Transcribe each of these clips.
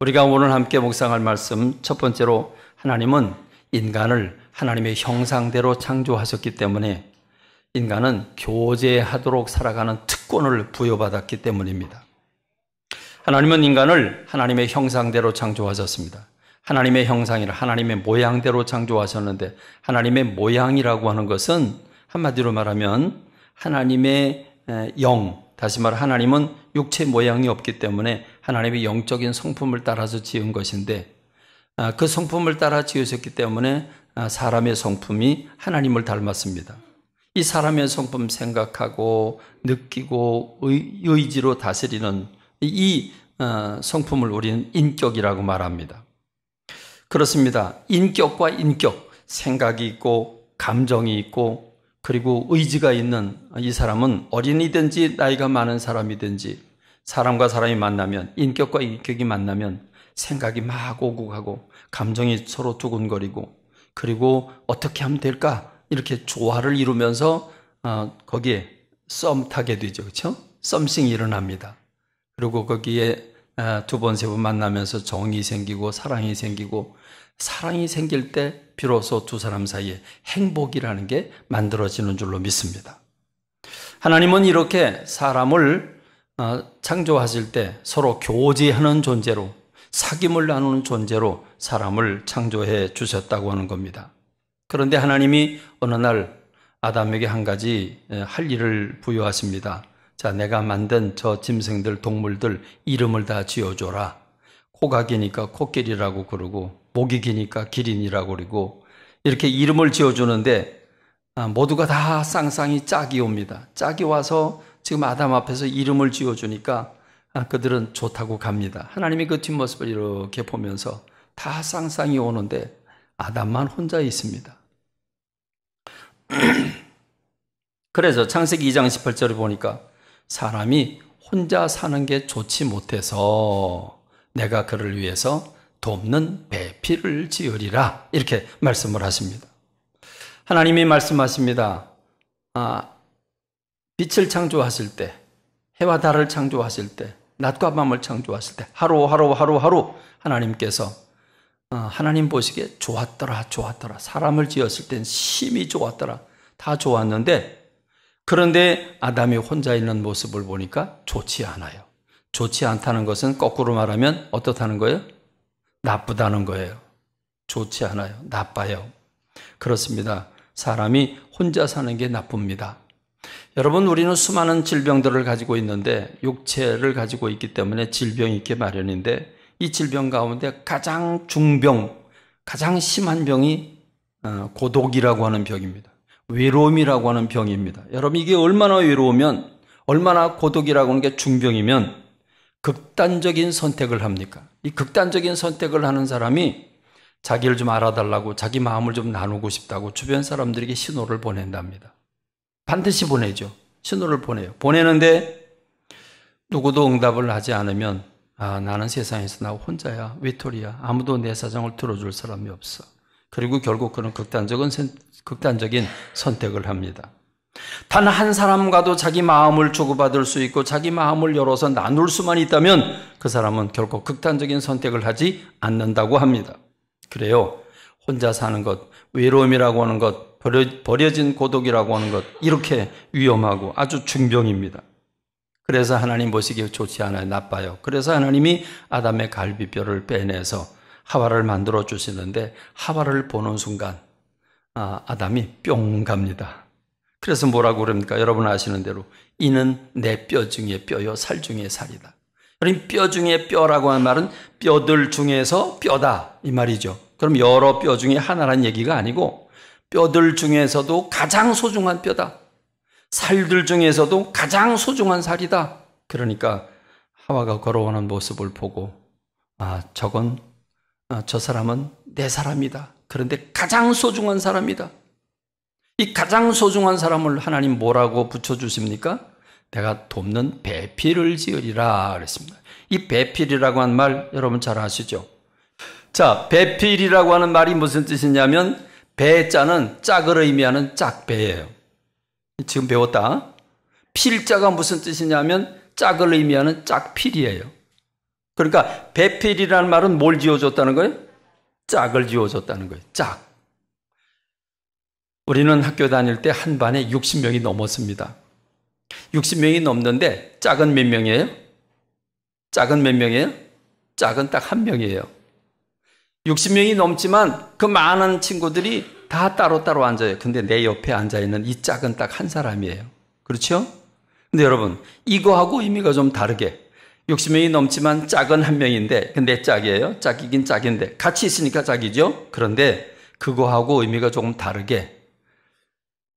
우리가 오늘 함께 묵상할 말씀 첫 번째로 하나님은 인간을 하나님의 형상대로 창조하셨기 때문에 인간은 교제하도록 살아가는 특권을 부여받았기 때문입니다. 하나님은 인간을 하나님의 형상대로 창조하셨습니다. 하나님의 형상이라 하나님의 모양대로 창조하셨는데 하나님의 모양이라고 하는 것은 한마디로 말하면 하나님의 영, 다시 말해 하나님은 육체 모양이 없기 때문에 하나님의 영적인 성품을 따라서 지은 것인데 그 성품을 따라 지으셨기 때문에 사람의 성품이 하나님을 닮았습니다. 이 사람의 성품 생각하고 느끼고 의지로 다스리는 이 성품을 우리는 인격이라고 말합니다. 그렇습니다. 인격과 인격, 생각이 있고 감정이 있고 그리고 의지가 있는 이 사람은 어린이든지 나이가 많은 사람이든지 사람과 사람이 만나면 인격과 인격이 만나면 생각이 막 오고 가고 감정이 서로 두근거리고 그리고 어떻게 하면 될까 이렇게 조화를 이루면서 거기에 썸 타게 되죠. 그렇죠? 썸씽이 일어납니다. 그리고 거기에 두 번, 세 번 만나면서 정이 생기고 사랑이 생기고 사랑이 생길 때 비로소 두 사람 사이에 행복이라는 게 만들어지는 줄로 믿습니다. 하나님은 이렇게 사람을 창조하실 때 서로 교제하는 존재로 사귐을 나누는 존재로 사람을 창조해 주셨다고 하는 겁니다. 그런데 하나님이 어느 날 아담에게 한 가지 할 일을 부여하십니다. 자, 내가 만든 저 짐승들, 동물들 이름을 다 지어줘라. 코가 기니까 코끼리라고 그러고 목이 기니까 기린이라고 그러고 이렇게 이름을 지어주는데 모두가 다 쌍쌍이 짝이 옵니다. 짝이 와서 지금 아담 앞에서 이름을 지어주니까 그들은 좋다고 갑니다. 하나님이 그 뒷모습을 이렇게 보면서 다 쌍쌍이 오는데 아담만 혼자 있습니다. 그래서 창세기 2장 18절에 보니까 사람이 혼자 사는 게 좋지 못해서 내가 그를 위해서 돕는 배필을 지으리라 이렇게 말씀을 하십니다. 하나님이 말씀하십니다. 빛을 창조하실 때 해와 달을 창조하실 때 낮과 밤을 창조하실 때 하루 하나님께서 하나님 보시기에 좋았더라 사람을 지었을 땐 심히 좋았더라 다 좋았는데 그런데 아담이 혼자 있는 모습을 보니까 좋지 않아요. 좋지 않다는 것은 거꾸로 말하면 어떻다는 거예요? 나쁘다는 거예요. 좋지 않아요. 나빠요. 그렇습니다. 사람이 혼자 사는 게 나쁩니다. 여러분, 우리는 수많은 질병들을 가지고 있는데 육체를 가지고 있기 때문에 질병이 있게 마련인데 이 질병 가운데 가장 중병, 가장 심한 병이 고독이라고 하는 병입니다. 외로움이라고 하는 병입니다. 여러분, 이게 얼마나 외로우면, 얼마나 고독이라고 하는 게 중병이면 극단적인 선택을 합니까? 이 극단적인 선택을 하는 사람이 자기를 좀 알아달라고 자기 마음을 좀 나누고 싶다고 주변 사람들에게 신호를 보낸답니다. 반드시 보내죠. 신호를 보내요. 보내는데 누구도 응답을 하지 않으면 나는 세상에서 나 혼자야, 외톨이야, 아무도 내 사정을 들어줄 사람이 없어. 그리고 결국 그런 극단적인 선택을 합니다. 단 한 사람과도 자기 마음을 주고받을 수 있고 자기 마음을 열어서 나눌 수만 있다면 그 사람은 결코 극단적인 선택을 하지 않는다고 합니다. 그래요. 혼자 사는 것, 외로움이라고 하는 것, 버려진 고독이라고 하는 것 이렇게 위험하고 아주 중병입니다. 그래서 하나님 보시기에 좋지 않아요. 나빠요. 그래서 하나님이 아담의 갈비뼈를 빼내서 하와를 만들어 주시는데 하와를 보는 순간 아담이 뿅 갑니다. 그래서 뭐라고 그럽니까? 여러분 아시는 대로 이는 내 뼈 중에 뼈요 살 중에 살이다. 그럼 뼈 중에 뼈라고 하는 말은 뼈들 중에서 뼈다 이 말이죠. 그럼 여러 뼈 중에 하나라는 얘기가 아니고 뼈들 중에서도 가장 소중한 뼈다. 살들 중에서도 가장 소중한 살이다. 그러니까 하와가 걸어오는 모습을 보고 저 사람은 내 사람이다. 그런데 가장 소중한 사람이다. 이 가장 소중한 사람을 하나님 뭐라고 붙여주십니까? 내가 돕는 배필을 지으리라 그랬습니다. 이 배필이라고 하는 말 여러분 잘 아시죠? 자, 배필이라고 하는 말이 무슨 뜻이냐면 배자는 짝을 의미하는 짝배예요. 지금 배웠다. 필자가 무슨 뜻이냐면 짝을 의미하는 짝필이에요. 그러니까 배필이라는 말은 뭘 지어줬다는 거예요? 짝을 지어줬다는 거예요. 짝. 우리는 학교 다닐 때 한 반에 60명이 넘었습니다. 60명이 넘는데 짝은 몇 명이에요? 짝은 몇 명이에요? 짝은 딱 한 명이에요. 60명이 넘지만 그 많은 친구들이 다 따로따로 앉아요. 근데 내 옆에 앉아있는 이 짝은 딱 한 사람이에요. 그렇죠? 근데 여러분, 이거하고 의미가 좀 다르게 60명이 넘지만 짝은 한 명인데 근데 짝이에요. 짝이긴 짝인데 같이 있으니까 짝이죠. 그런데 그거하고 의미가 조금 다르게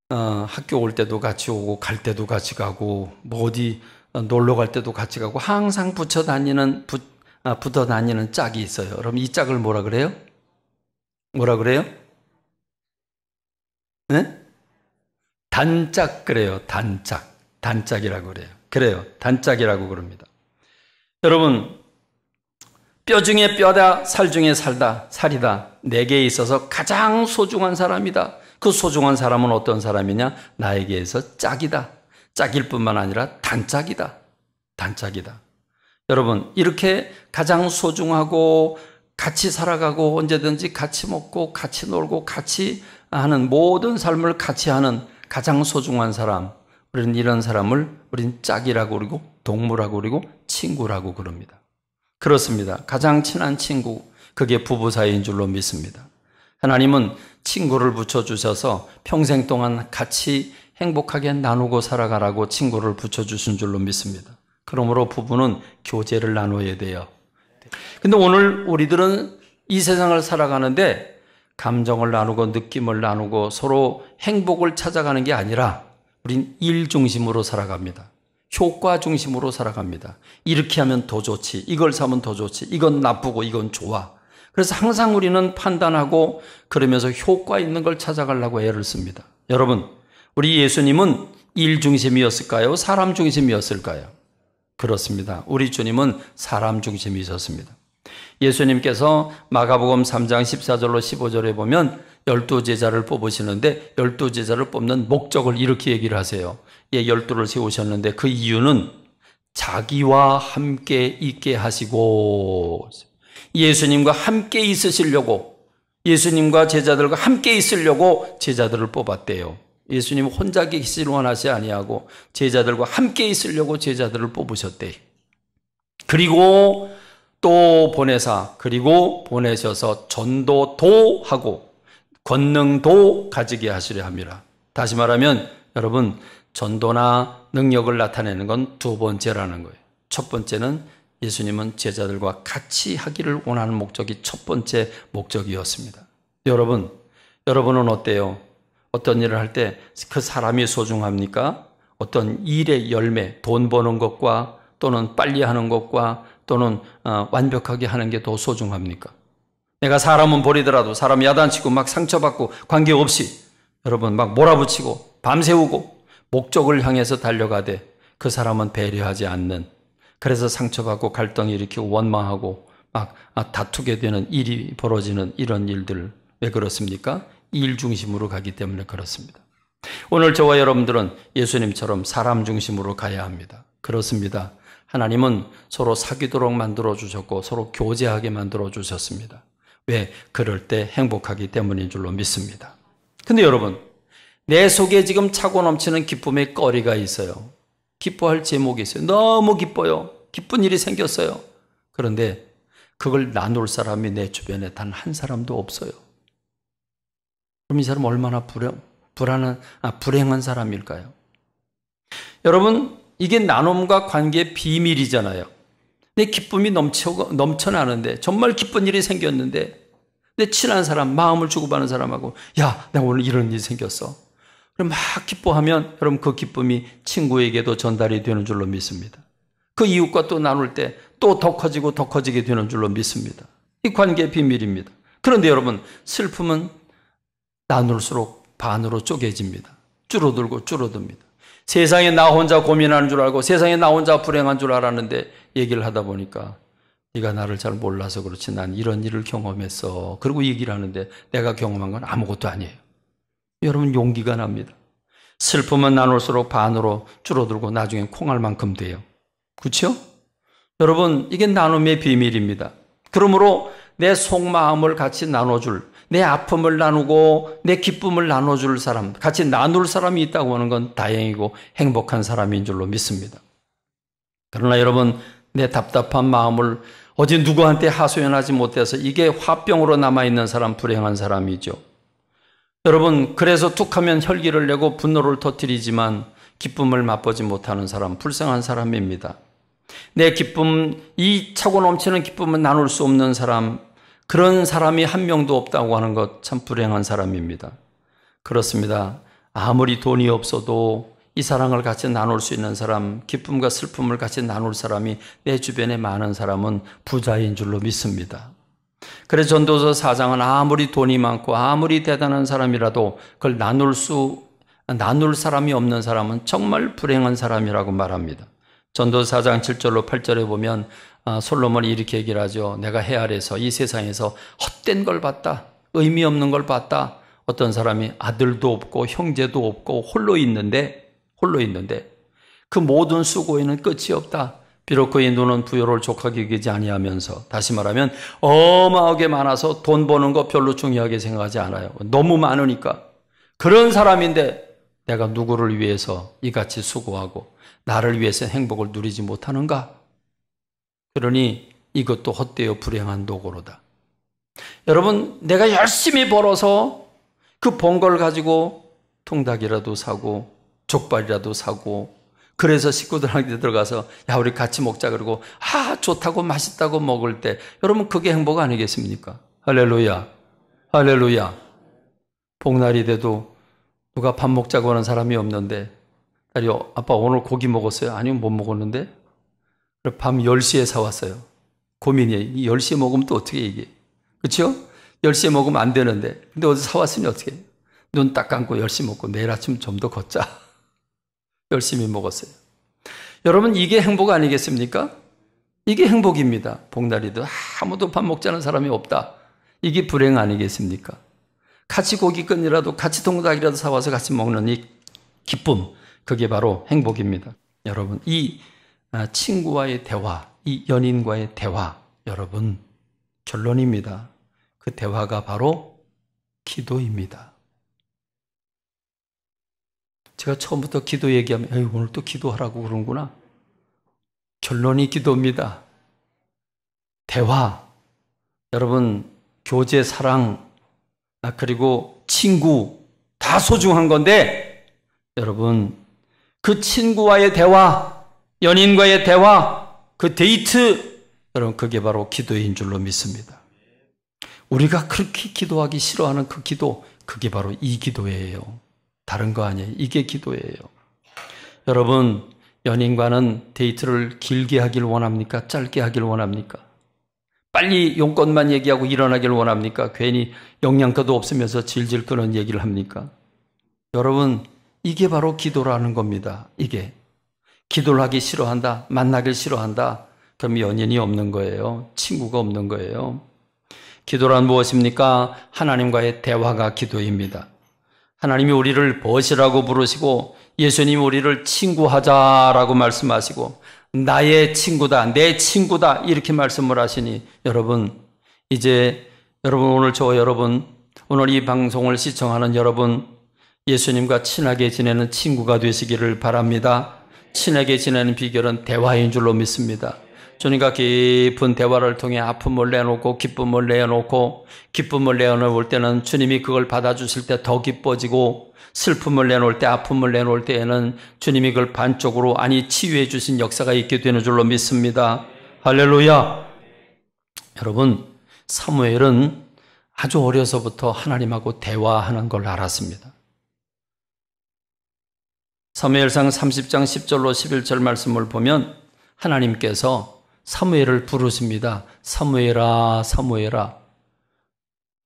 학교 올 때도 같이 오고 갈 때도 같이 가고 뭐 어디 놀러 갈 때도 같이 가고 항상 붙어 다니는 짝이 있어요. 여러분 이 짝을 뭐라 그래요? 뭐라 그래요? 네? 단짝 그래요. 단짝. 단짝이라고 그래요. 그래요. 단짝이라고 그럽니다. 여러분, 뼈 중에 뼈다, 살 중에 살이다. 내게 있어서 가장 소중한 사람이다. 그 소중한 사람은 어떤 사람이냐? 나에게서 짝이다. 짝일 뿐만 아니라 단짝이다. 단짝이다. 여러분, 이렇게 가장 소중하고 같이 살아가고 언제든지 같이 먹고 같이 놀고 같이 하는 모든 삶을 같이 하는 가장 소중한 사람, 우리는 이런 사람을 우린 짝이라고 그러고 동무라고 그러고 친구라고 그럽니다. 그렇습니다. 가장 친한 친구, 그게 부부 사이인 줄로 믿습니다. 하나님은 친구를 붙여주셔서 평생 동안 같이 행복하게 나누고 살아가라고 친구를 붙여주신 줄로 믿습니다. 그러므로 부부는 교제를 나눠야 돼요. 근데 오늘 우리들은 이 세상을 살아가는데 감정을 나누고 느낌을 나누고 서로 행복을 찾아가는 게 아니라 우린 일 중심으로 살아갑니다. 효과 중심으로 살아갑니다. 이렇게 하면 더 좋지, 이걸 사면 더 좋지, 이건 나쁘고 이건 좋아. 그래서 항상 우리는 판단하고 그러면서 효과 있는 걸 찾아가려고 애를 씁니다. 여러분, 우리 예수님은 일 중심이었을까요? 사람 중심이었을까요? 그렇습니다. 우리 주님은 사람 중심이셨습니다. 예수님께서 마가복음 3장 14절로 15절에 보면 12제자를 뽑으시는데 12제자를 뽑는 목적을 이렇게 얘기를 하세요. 12를 세우셨는데 그 이유는 자기와 함께 있게 하시고 예수님과 함께 있으시려고, 예수님과 제자들과 함께 있으려고 제자들을 뽑았대요. 예수님 혼자 계시를 원하지 아니하고 제자들과 함께 있으려고 제자들을 뽑으셨대요. 그리고 또 그리고 보내셔서 전도도 하고 권능도 가지게 하시려 합니다. 다시 말하면 여러분, 전도나 능력을 나타내는 건 두 번째라는 거예요. 첫 번째는 예수님은 제자들과 같이 하기를 원하는 목적이 첫 번째 목적이었습니다. 여러분은 어때요? 어떤 일을 할 때 그 사람이 소중합니까? 어떤 일의 열매, 돈 버는 것과 또는 빨리 하는 것과 또는 완벽하게 하는 게 더 소중합니까? 내가 사람은 버리더라도 사람 야단치고 막 상처받고 관계없이 여러분 막 몰아붙이고 밤새우고 목적을 향해서 달려가되 그 사람은 배려하지 않는, 그래서 상처받고 갈등이 일으키고 원망하고 막 다투게 되는 일이 벌어지는 이런 일들, 왜 그렇습니까? 일 중심으로 가기 때문에 그렇습니다. 오늘 저와 여러분들은 예수님처럼 사람 중심으로 가야 합니다. 그렇습니다. 하나님은 서로 사귀도록 만들어 주셨고 서로 교제하게 만들어 주셨습니다. 왜? 그럴 때 행복하기 때문인 줄로 믿습니다. 근데 여러분, 내 속에 지금 차고 넘치는 기쁨의 거리가 있어요. 기뻐할 제목이 있어요. 너무 기뻐요. 기쁜 일이 생겼어요. 그런데 그걸 나눌 사람이 내 주변에 단 한 사람도 없어요. 그럼 이 사람 얼마나 불행한 사람일까요? 여러분, 이게 나눔과 관계의 비밀이잖아요. 내 기쁨이 넘쳐나는데, 정말 기쁜 일이 생겼는데, 내 친한 사람, 마음을 주고받는 사람하고, 야, 내가 오늘 이런 일이 생겼어. 그럼 막 기뻐하면, 여러분 그 기쁨이 친구에게도 전달이 되는 줄로 믿습니다. 그 이웃과 또 나눌 때 또 더 커지고 더 커지게 되는 줄로 믿습니다. 이 관계의 비밀입니다. 그런데 여러분, 슬픔은 나눌수록 반으로 쪼개집니다. 줄어듭니다. 세상에 나 혼자 고민하는 줄 알고 세상에 나 혼자 불행한 줄 알았는데 얘기를 하다 보니까 네가 나를 잘 몰라서 그렇지 난 이런 일을 경험했어. 그리고 얘기를 하는데 내가 경험한 건 아무것도 아니에요. 여러분, 용기가 납니다. 슬픔은 나눌수록 반으로 줄어들고 나중엔 콩알만큼 돼요. 그렇죠? 여러분, 이게 나눔의 비밀입니다. 그러므로 내 속마음을 같이 나눠줄, 내 아픔을 나누고 내 기쁨을 나눠줄 사람, 같이 나눌 사람이 있다고 하는 건 다행이고 행복한 사람인 줄로 믿습니다. 그러나 여러분, 내 답답한 마음을 어디 누구한테 하소연하지 못해서 이게 화병으로 남아있는 사람, 불행한 사람이죠. 여러분, 그래서 툭하면 혈기를 내고 분노를 터뜨리지만 기쁨을 맛보지 못하는 사람, 불쌍한 사람입니다. 내 기쁨, 이 차고 넘치는 기쁨을 나눌 수 없는 사람, 그런 사람이 한 명도 없다고 하는 것 참 불행한 사람입니다. 그렇습니다. 아무리 돈이 없어도 이 사랑을 같이 나눌 수 있는 사람, 기쁨과 슬픔을 같이 나눌 사람이 내 주변에 많은 사람은 부자인 줄로 믿습니다. 그래서 전도서 4장은 아무리 돈이 많고 아무리 대단한 사람이라도 그걸 나눌 사람이 없는 사람은 정말 불행한 사람이라고 말합니다. 전도서 4장 7절로 8절에 보면 솔로몬이 이렇게 얘기를 하죠. 내가 해 아래서 이 세상에서 헛된 걸 봤다. 의미 없는 걸 봤다. 어떤 사람이 아들도 없고 형제도 없고 홀로 있는데 그 모든 수고에는 끝이 없다. 비록 그의 눈은 부요를 족하게 여기지 아니하면서, 다시 말하면 어마하게 많아서 돈 버는 거 별로 중요하게 생각하지 않아요. 너무 많으니까. 그런 사람인데 내가 누구를 위해서 이같이 수고하고 나를 위해서 행복을 누리지 못하는가? 그러니 이것도 헛되어 불행한 노고로다. 여러분, 내가 열심히 벌어서 그 번 걸 가지고 통닭이라도 사고 족발이라도 사고, 그래서 식구들한테 들어가서 야 우리 같이 먹자 그러고 좋다고 맛있다고 먹을 때 여러분 그게 행복 아니겠습니까? 할렐루야, 할렐루야. 복날이 돼도 누가 밥 먹자고 하는 사람이 없는데 딸이 아빠 오늘 고기 먹었어요? 아니면 못 먹었는데? 밤 10시에 사왔어요. 고민이에요. 10시에 먹으면 또 어떻게 이게? 그렇죠? 10시에 먹으면 안 되는데 근데 어디서 사왔으니 어떻게 해요? 눈 딱 감고 10시 먹고 내일 아침 좀 더 걷자. 열심히 먹었어요. 여러분, 이게 행복 아니겠습니까? 이게 행복입니다. 복날이도 아무도 밥 먹자는 사람이 없다. 이게 불행 아니겠습니까? 같이 고기끈이라도 같이 통닭이라도 사와서 같이 먹는 이 기쁨, 그게 바로 행복입니다. 여러분, 이 친구와의 대화, 이 연인과의 대화, 여러분 결론입니다. 그 대화가 바로 기도입니다. 제가 처음부터 기도 얘기하면 오늘 또 기도하라고 그러는구나. 결론이 기도입니다. 대화, 여러분 교제, 사랑, 그리고 친구 다 소중한 건데 여러분 그 친구와의 대화, 연인과의 대화, 그 데이트, 여러분 그게 바로 기도인 줄로 믿습니다. 우리가 그렇게 기도하기 싫어하는 그 기도, 그게 바로 이 기도예요. 다른 거 아니에요. 이게 기도예요. 여러분, 연인과는 데이트를 길게 하길 원합니까? 짧게 하길 원합니까? 빨리 용건만 얘기하고 일어나길 원합니까? 괜히 영양가도 없으면서 질질 끄는 얘기를 합니까? 여러분, 이게 바로 기도라는 겁니다. 이게. 기도를 하기 싫어한다, 만나길 싫어한다, 그럼 연인이 없는 거예요. 친구가 없는 거예요. 기도란 무엇입니까? 하나님과의 대화가 기도입니다. 하나님이 우리를 벗이라고 부르시고 예수님이 우리를 친구하자라고 말씀하시고 나의 친구다, 내 친구다 이렇게 말씀을 하시니 여러분, 이제 여러분 오늘 오늘 이 방송을 시청하는 여러분, 예수님과 친하게 지내는 친구가 되시기를 바랍니다. 친하게 지내는 비결은 대화인 줄로 믿습니다. 주님과 깊은 대화를 통해 아픔을 내놓고 기쁨을 내놓고, 기쁨을 내놓을 때는 주님이 그걸 받아주실 때 더 기뻐지고, 슬픔을 내놓을 때, 아픔을 내놓을 때에는 주님이 그걸 반쪽으로, 아니 치유해 주신 역사가 있게 되는 줄로 믿습니다. 할렐루야. 여러분, 사무엘은 아주 어려서부터 하나님하고 대화하는 걸 알았습니다. 사무엘상 30장 10절로 11절 말씀을 보면 하나님께서 사무엘을 부르십니다. 사무엘아, 사무엘아.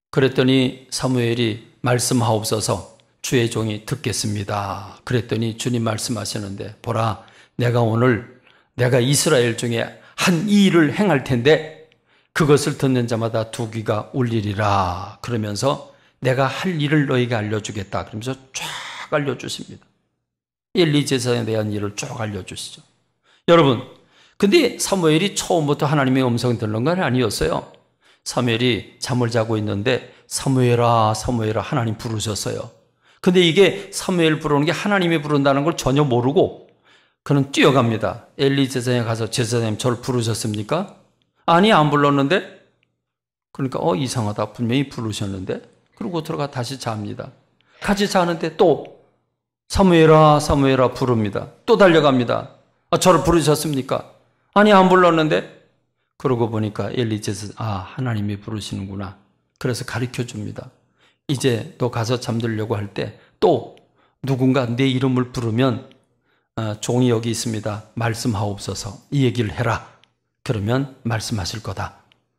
그랬더니 사무엘이 말씀하옵소서, 주의 종이 듣겠습니다. 그랬더니 주님 말씀하시는데, 보라, 내가 이스라엘 중에 한 이 일을 행할 텐데 그것을 듣는 자마다 두 귀가 울리리라. 그러면서 내가 할 일을 너희에게 알려주겠다. 그러면서 쫙 알려주십니다. 엘리 제사에 대한 일을 쭉 알려주시죠. 여러분, 근데 사무엘이 처음부터 하나님의 음성이 들는 건 아니었어요. 사무엘이 잠을 자고 있는데 사무엘아 사무엘아 하나님 부르셨어요. 근데 이게 사무엘 부르는 게 하나님이 부른다는 걸 전혀 모르고 그는 뛰어갑니다. 엘리 제사장에 가서 제사장님 저를 부르셨습니까? 아니 안 불렀는데? 그러니까 이상하다 분명히 부르셨는데? 그러고 들어가 다시 잡니다. 같이 자는데 또 사무엘아 사무엘아 부릅니다. 또 달려갑니다. 저를 부르셨습니까? 아니 안 불렀는데? 그러고 보니까 엘리 제사장 하나님이 부르시는구나. 그래서 가르쳐 줍니다. 이제 너 가서 잠들려고 할 때 또 누군가 내 이름을 부르면 종이 여기 있습니다. 말씀하옵소서. 이 얘기를 해라. 그러면 말씀하실 거다.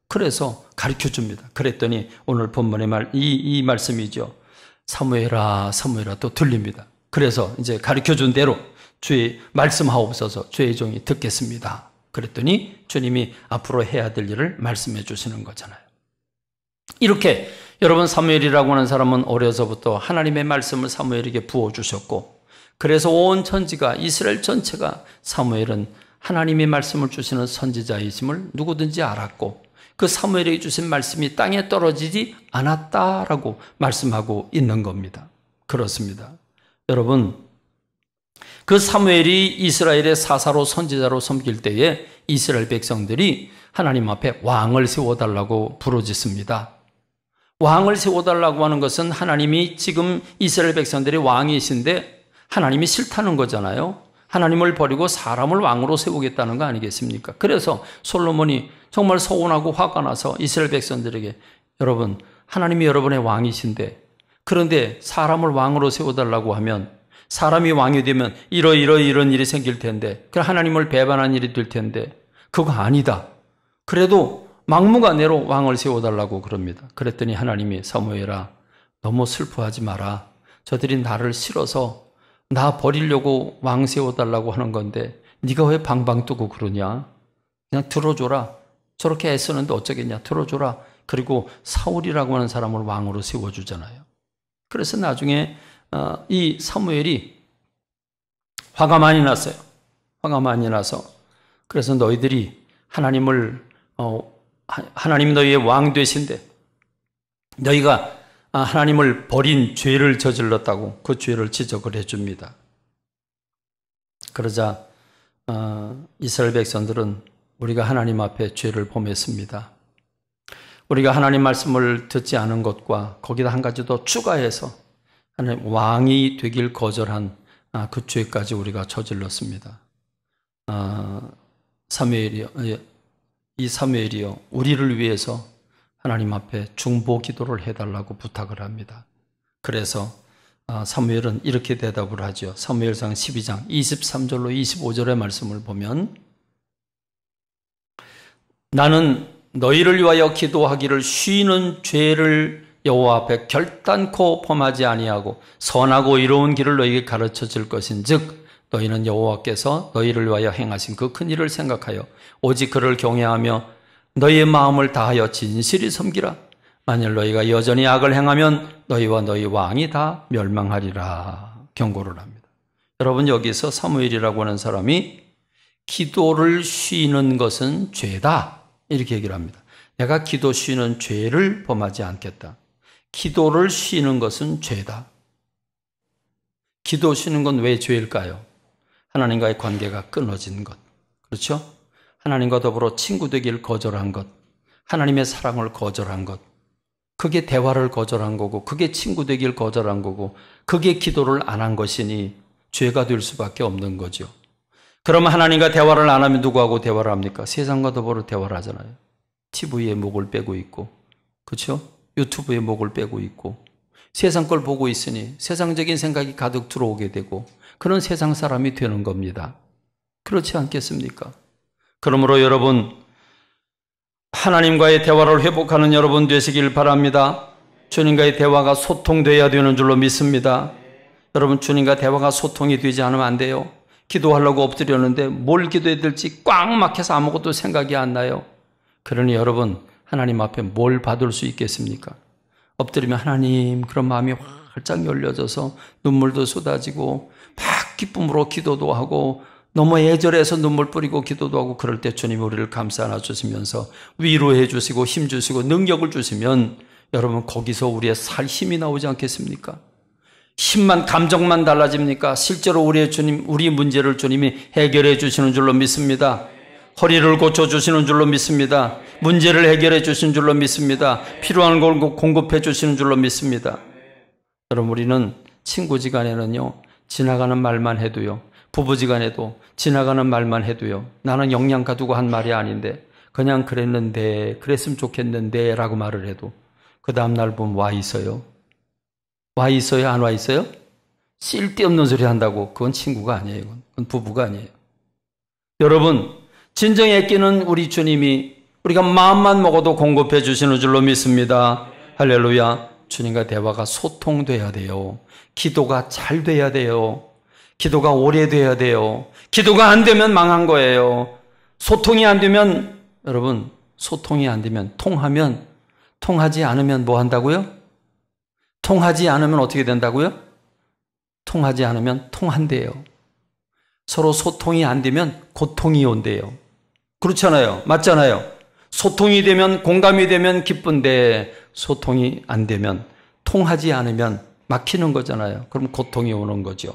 그래서 가르쳐 줍니다. 그랬더니 오늘 본문의 이 말씀이죠. 사무엘아 사무엘아 또 들립니다. 그래서 이제 가르쳐 준 대로 주의 말씀하옵소서. 주의 종이 듣겠습니다. 그랬더니 주님이 앞으로 해야 될 일을 말씀해 주시는 거잖아요. 이렇게 여러분 사무엘이라고 하는 사람은 어려서부터 하나님의 말씀을 사무엘에게 부어주셨고 그래서 온 천지가 이스라엘 전체가 사무엘은 하나님의 말씀을 주시는 선지자이심을 누구든지 알았고 그 사무엘에게 주신 말씀이 땅에 떨어지지 않았다라고 말씀하고 있는 겁니다. 그렇습니다. 여러분 그 사무엘이 이스라엘의 사사로 선지자로 섬길 때에 이스라엘 백성들이 하나님 앞에 왕을 세워달라고 부르짖습니다. 왕을 세워달라고 하는 것은 하나님이 지금 이스라엘 백성들이 왕이신데 하나님이 싫다는 거잖아요. 하나님을 버리고 사람을 왕으로 세우겠다는 거 아니겠습니까? 그래서 솔로몬이 정말 서운하고 화가 나서 이스라엘 백성들에게 여러분 하나님이 여러분의 왕이신데 그런데 사람을 왕으로 세워달라고 하면 사람이 왕이 되면 이런 일이 생길 텐데 그럼 하나님을 배반한 일이 될 텐데 그거 아니다. 그래도 막무가내로 왕을 세워달라고 그럽니다. 그랬더니 하나님이 사무엘아 너무 슬퍼하지 마라. 저들이 나를 싫어서 나 버리려고 왕 세워달라고 하는 건데 네가 왜 방방 뜨고 그러냐. 그냥 들어줘라. 저렇게 애쓰는데 어쩌겠냐. 들어줘라. 그리고 사울이라고 하는 사람을 왕으로 세워주잖아요. 그래서 나중에 이 사무엘이 화가 많이 났어요. 화가 많이 나서 그래서 너희들이 하나님 너희의 왕 되신데 너희가 하나님을 버린 죄를 저질렀다고 그 죄를 지적을 해줍니다. 그러자 이스라엘 백성들은 우리가 하나님 앞에 죄를 범했습니다. 우리가 하나님 말씀을 듣지 않은 것과 거기다 한 가지 더 추가해서 하나님 왕이 되길 거절한 그 죄까지 우리가 저질렀습니다. 이 사무엘이요 우리를 위해서 하나님 앞에 중보 기도를 해달라고 부탁을 합니다. 그래서 사무엘은 이렇게 대답을 하죠. 사무엘상 12장 23절로 25절의 말씀을 보면 나는 너희를 위하여 기도하기를 쉬는 죄를 여호와 앞에 결단코 범하지 아니하고 선하고 이로운 길을 너희에게 가르쳐 줄 것인즉 너희는 여호와께서 너희를 위하여 행하신 그 큰 일을 생각하여 오직 그를 경외하며 너희의 마음을 다하여 진실히 섬기라. 만일 너희가 여전히 악을 행하면 너희와 너희 왕이 다 멸망하리라 경고를 합니다. 여러분 여기서 사무엘이라고 하는 사람이 기도를 쉬는 것은 죄다 이렇게 얘기를 합니다. 내가 기도 쉬는 죄를 범하지 않겠다. 기도를 쉬는 것은 죄다. 기도 쉬는 건 왜 죄일까요? 하나님과의 관계가 끊어진 것. 그렇죠? 하나님과 더불어 친구 되기를 거절한 것. 하나님의 사랑을 거절한 것. 그게 대화를 거절한 거고 그게 친구 되기를 거절한 거고 그게 기도를 안 한 것이니 죄가 될 수밖에 없는 거죠. 그러면 하나님과 대화를 안 하면 누구하고 대화를 합니까? 세상과 더불어 대화를 하잖아요. TV에 목을 빼고 있고 그렇죠? 유튜브에 목을 빼고 있고 세상 걸 보고 있으니 세상적인 생각이 가득 들어오게 되고 그런 세상 사람이 되는 겁니다. 그렇지 않겠습니까? 그러므로 여러분 하나님과의 대화를 회복하는 여러분 되시길 바랍니다. 주님과의 대화가 소통돼야 되는 줄로 믿습니다. 여러분 주님과 대화가 소통이 되지 않으면 안 돼요. 기도하려고 엎드렸는데 뭘 기도해야 될지 꽉 막혀서 아무것도 생각이 안 나요. 그러니 여러분 하나님 앞에 뭘 받을 수 있겠습니까? 엎드리면 하나님 그런 마음이 활짝 열려져서 눈물도 쏟아지고 막 기쁨으로 기도도 하고 너무 애절해서 눈물 뿌리고 기도도 하고 그럴 때 주님이 우리를 감싸 안아주시면서 위로해 주시고 힘 주시고 능력을 주시면 여러분 거기서 우리의 살 힘이 나오지 않겠습니까? 힘만 감정만 달라집니까? 실제로 우리의 주님, 우리 문제를 주님이 해결해 주시는 줄로 믿습니다. 허리를 고쳐주시는 줄로 믿습니다. 문제를 해결해 주시는 줄로 믿습니다. 필요한 걸 공급해 주시는 줄로 믿습니다. 여러분 우리는 친구지간에는요 지나가는 말만 해도요, 부부지간에도 지나가는 말만 해도요, 나는 영양 가두고 한 말이 아닌데 그냥 그랬는데 그랬으면 좋겠는데 라고 말을 해도 그 다음날 보면 와 있어요. 와 있어요? 안 와 있어요? 쓸데없는 소리 한다고 그건 친구가 아니에요. 그건 부부가 아니에요. 여러분 진정 애끼는 우리 주님이 우리가 마음만 먹어도 공급해 주시는 줄로 믿습니다. 할렐루야. 주님과 대화가 소통돼야 돼요. 기도가 잘 돼야 돼요. 기도가 오래돼야 돼요. 기도가 안 되면 망한 거예요. 소통이 안 되면, 여러분 소통이 안 되면, 통하지 않으면 뭐 한다고요? 통하지 않으면 어떻게 된다고요? 통하지 않으면 통한대요. 서로 소통이 안 되면 고통이 온대요. 그렇잖아요. 맞잖아요. 소통이 되면, 공감이 되면 기쁜데 소통이 안 되면, 통하지 않으면 막히는 거잖아요. 그럼 고통이 오는 거죠.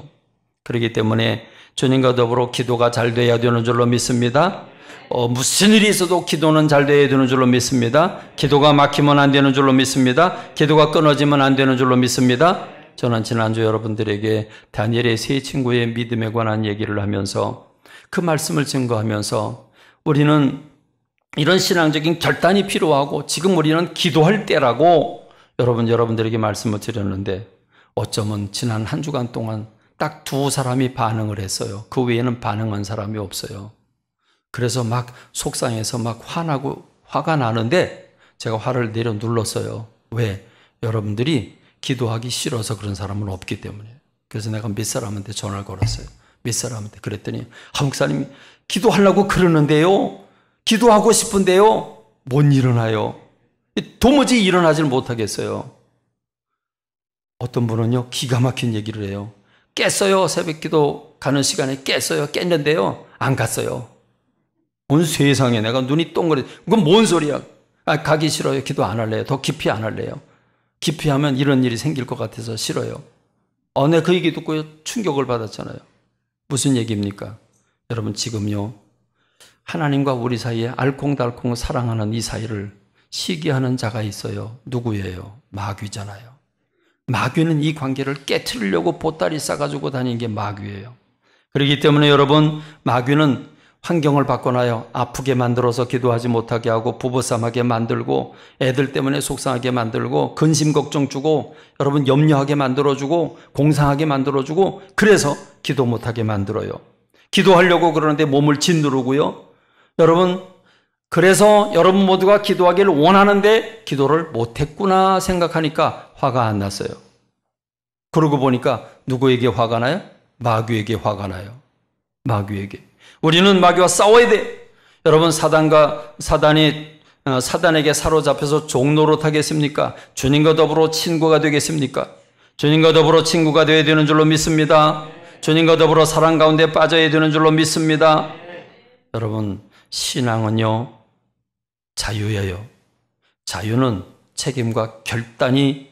그렇기 때문에 주님과 더불어 기도가 잘 돼야 되는 줄로 믿습니다. 무슨 일이 있어도 기도는 잘 돼야 되는 줄로 믿습니다. 기도가 막히면 안 되는 줄로 믿습니다. 기도가 끊어지면 안 되는 줄로 믿습니다. 저는 지난주 여러분들에게 다니엘의 세 친구의 믿음에 관한 얘기를 하면서 그 말씀을 증거하면서 우리는 이런 신앙적인 결단이 필요하고 지금 우리는 기도할 때라고 여러분들에게 말씀을 드렸는데 어쩌면 지난 한 주간 동안 딱 두 사람이 반응을 했어요. 그 외에는 반응한 사람이 없어요. 그래서 막 속상해서 막 화가 나는데 제가 화를 내려 눌렀어요. 왜? 여러분들이 기도하기 싫어서 그런 사람은 없기 때문에. 그래서 내가 몇 사람한테 전화를 걸었어요. 몇 사람한테 그랬더니 목사님 기도하려고 그러는데요, 기도하고 싶은데요 못 일어나요. 도무지 일어나질 못하겠어요. 어떤 분은요 기가 막힌 얘기를 해요. 깼어요. 새벽기도 가는 시간에 깼는데요 안 갔어요. 온 세상에 내가 눈이 동그래. 그건 뭔 소리야. 가기 싫어요. 기도 안 할래요. 더 깊이 안 할래요. 깊이 하면 이런 일이 생길 것 같아서 싫어요. 내가 그 얘기 듣고 충격을 받았잖아요. 무슨 얘기입니까? 여러분 지금요 하나님과 우리 사이에 알콩달콩 사랑하는 이 사이를 시기하는 자가 있어요. 누구예요? 마귀잖아요. 마귀는 이 관계를 깨트리려고 보따리 싸가지고 다니는 게 마귀예요. 그렇기 때문에 여러분 마귀는 환경을 바꿔놔요. 아프게 만들어서 기도하지 못하게 하고 부부싸움하게 만들고 애들 때문에 속상하게 만들고 근심 걱정 주고 여러분 염려하게 만들어주고 공상하게 만들어주고 그래서 기도 못하게 만들어요. 기도하려고 그러는데 몸을 짓누르고요. 여러분 그래서 여러분 모두가 기도하기를 원하는데 기도를 못했구나 생각하니까 화가 안 났어요. 그러고 보니까 누구에게 화가 나요? 마귀에게 화가 나요. 마귀에게. 우리는 마귀와 싸워야 돼. 여러분 사단에게 사로잡혀서 종노릇 하겠습니까? 주님과 더불어 친구가 되겠습니까? 주님과 더불어 친구가 되어야 되는 줄로 믿습니다. 주님과 더불어 사랑 가운데 빠져야 되는 줄로 믿습니다. 여러분 신앙은요 자유예요. 자유는 책임과 결단이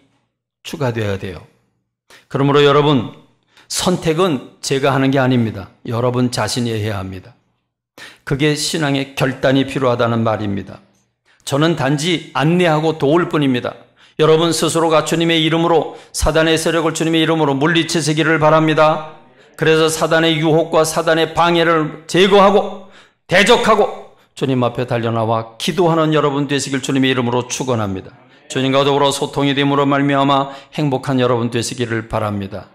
추가되어야 돼요. 그러므로 여러분 선택은 제가 하는 게 아닙니다. 여러분 자신이 해야 합니다. 그게 신앙의 결단이 필요하다는 말입니다. 저는 단지 안내하고 도울 뿐입니다. 여러분 스스로가 주님의 이름으로 사단의 세력을 주님의 이름으로 물리치시기를 바랍니다. 그래서 사단의 유혹과 사단의 방해를 제거하고 대적하고 주님 앞에 달려나와 기도하는 여러분 되시길 주님의 이름으로 축원합니다. 주님과 더불어 소통이 됨으로 말미암아 행복한 여러분 되시기를 바랍니다.